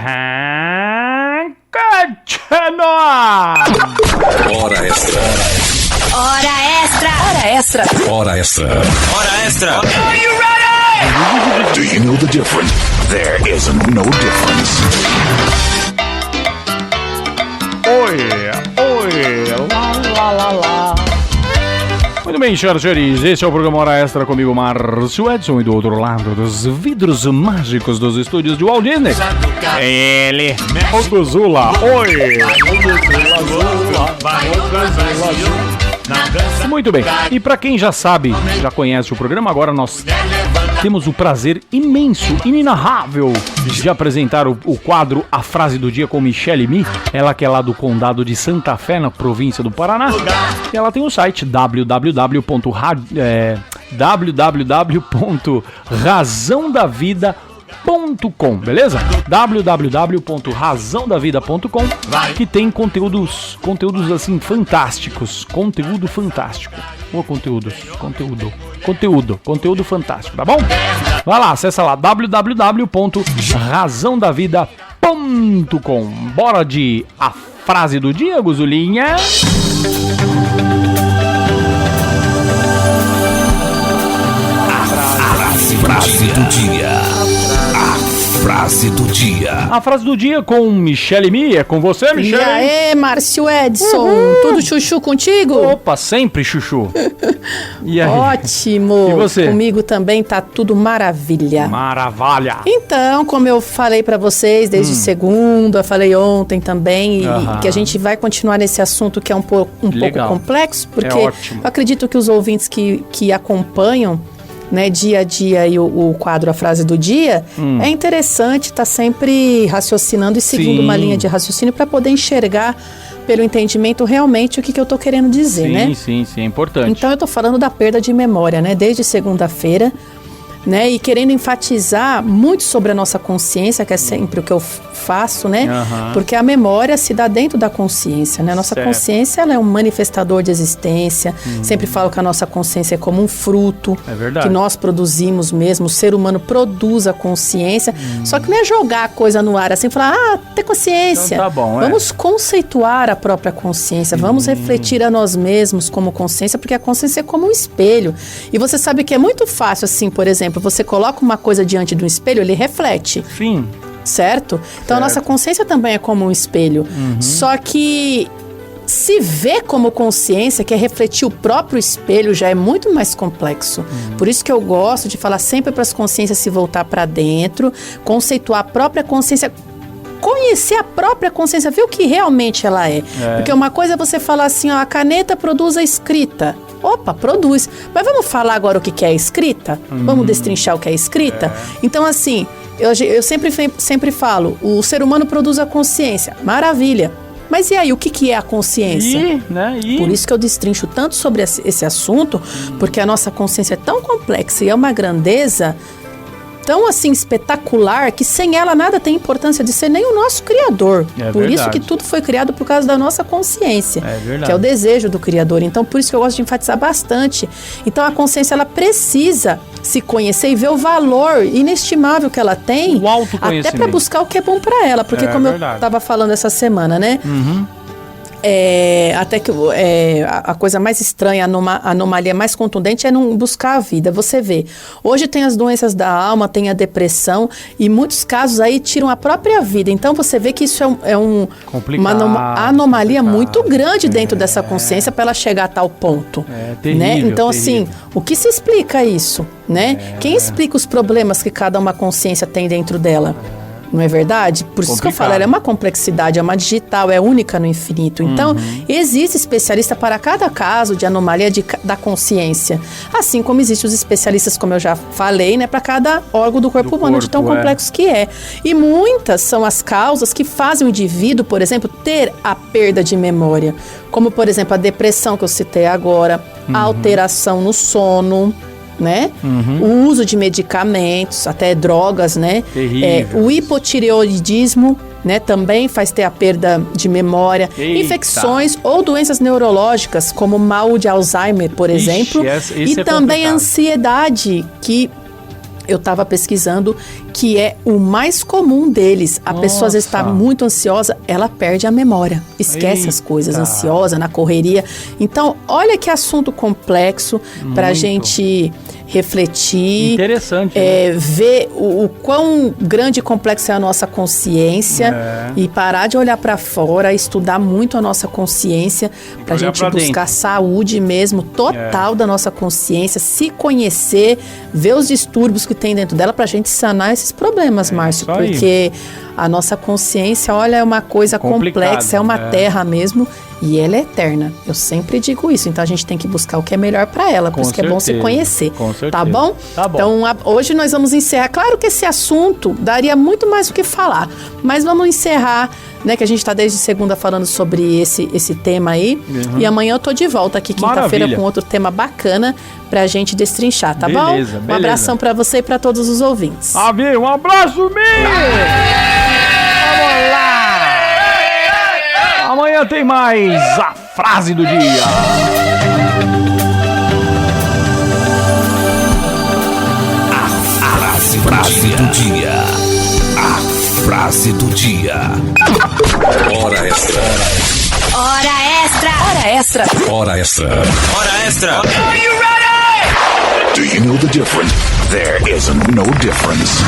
Hora extra. Hora extra. Hora extra. Hora extra. Hora extra. Are you ready? Do you know the difference? There is no difference. Oi, lá. Muito bem, senhoras e senhores, esse é o programa Hora Extra comigo, Márcio Edson, e do outro lado dos vidros mágicos dos estúdios de Walt Disney, ele, o Guzula. Oi! Muito bem, e pra quem já sabe, já conhece o programa, agora nós temos o prazer imenso, inenarrável, de apresentar o quadro A Frase do Dia com Michelle Mi, ela que é lá do condado de Santa Fé, na província do Paraná, e ela tem o site www.razãodavida.com, beleza? www.razãodavida.com, que tem conteúdos assim fantásticos, conteúdo fantástico. Ou conteúdo fantástico, tá bom? Vai lá, acessa lá www.razãodavida.com. Bora de A Frase do Dia, Guzulinha. Frase do dia. A frase do dia. A frase do dia com Michelle Mi. É com você, Michelle? E aí, Márcio Edson? Tudo chuchu contigo? Opa, sempre chuchu. E aí? Ótimo. E você? Comigo também tá tudo maravilha. Maravilha. Então, como eu falei pra vocês desde segunda, falei ontem também, e que a gente vai continuar nesse assunto que é um pouco complexo, porque É ótimo. eu acredito que os ouvintes que acompanham, né, dia a dia e o quadro A Frase do Dia, é interessante estar sempre raciocinando e seguindo uma linha de raciocínio para poder enxergar pelo entendimento realmente o que eu tô querendo dizer, né? Sim, é importante. Então eu tô falando da perda de memória, né, desde segunda-feira, né, e querendo enfatizar muito sobre a nossa consciência, que é sempre o que eu faço, né, porque a memória se dá dentro da consciência, né, a nossa consciência, ela é um manifestador de existência, sempre falo que a nossa consciência é como um fruto, que nós produzimos mesmo, o ser humano produz a consciência, só que não é jogar a coisa no ar assim, falar, ter consciência, então tá bom, vamos conceituar a própria consciência, vamos refletir a nós mesmos como consciência, porque a consciência é como um espelho, e você sabe que é muito fácil assim, por exemplo, você coloca uma coisa diante de um espelho, ele reflete. Sim. Certo? Então a nossa consciência também é como um espelho. Só que se ver como consciência, que é refletir o próprio espelho, já é muito mais complexo. Por isso que eu gosto de falar sempre para as consciências se voltar para dentro, conceituar a própria consciência, conhecer a própria consciência, ver o que realmente ela é. Porque uma coisa é você falar assim, ó, a caneta produz a escrita. Opa, produz. Mas vamos falar agora o que é a escrita? Vamos destrinchar o que é a escrita? Então, assim, eu sempre falo, o ser humano produz a consciência. Maravilha. Mas e aí, o que é a consciência? Por isso que eu destrincho tanto sobre esse assunto, porque a nossa consciência é tão complexa e é uma grandeza tão assim espetacular que sem ela nada tem importância de ser nem o nosso Criador. Por isso que tudo foi criado por causa da nossa consciência, que é o desejo do Criador. Então por isso que eu gosto de enfatizar bastante. Então a consciência, ela precisa se conhecer e ver o valor inestimável que ela tem, o autoconhecimento, até para buscar o que é bom para ela, porque como eu estava falando essa semana, né? Até que a coisa mais estranha, a anomalia mais contundente é não buscar a vida. Você vê, hoje tem as doenças da alma, tem a depressão, e muitos casos aí tiram a própria vida. Então você vê que isso é uma anomalia muito grande dentro dessa consciência para ela chegar a tal ponto. Terrível, né? Então terrível. assim, o que se explica isso? Né? Quem explica os problemas que cada uma consciência tem dentro dela? Não é verdade? Por isso que eu falo, ela é uma complexidade, é uma digital, é única no infinito. Então, existe especialista para cada caso de anomalia da consciência. Assim como existem os especialistas, como eu já falei, né, para cada órgão do corpo humano, de tão complexo que é. E muitas são as causas que fazem o indivíduo, por exemplo, ter a perda de memória. Como, por exemplo, a depressão que eu citei agora, a alteração no sono, né? O uso de medicamentos, até drogas, né? O hipotireoidismo, né? Também faz ter a perda de memória. Infecções ou doenças neurológicas, como mal de Alzheimer, por exemplo. E também a ansiedade, que eu estava pesquisando que é o mais comum deles. A pessoa às vezes está muito ansiosa, ela perde a memória, esquece as coisas, ansiosa, na correria. Então, olha que assunto complexo para a gente refletir. Interessante. Ver o quão grande e complexa é a nossa consciência e parar de olhar para fora, estudar muito a nossa consciência para a gente buscar saúde mesmo, total da nossa consciência, se conhecer, ver os distúrbios que tem dentro dela para a gente sanar esses problemas, Márcio, porque a nossa consciência, olha, é uma coisa complexa, é uma terra mesmo, e ela é eterna. Eu sempre digo isso, então a gente tem que buscar o que é melhor para ela, por isso que é bom se conhecer. Com certeza. Tá bom? Tá bom. Então, hoje nós vamos encerrar. Claro que esse assunto daria muito mais o que falar, mas vamos encerrar, né, que a gente tá desde segunda falando sobre esse tema aí, e amanhã eu tô de volta aqui quinta-feira com outro tema bacana pra gente destrinchar, tá bom? Um abração pra você e pra todos os ouvintes. Abi, um abraço, Mi! Vamos lá! Amanhã tem mais a frase do dia. Frase do dia. A frase do dia. Hora extra. Hora extra. Hora extra. Hora extra. Hora extra. Are you ready? Do you know the difference? There isn't no difference.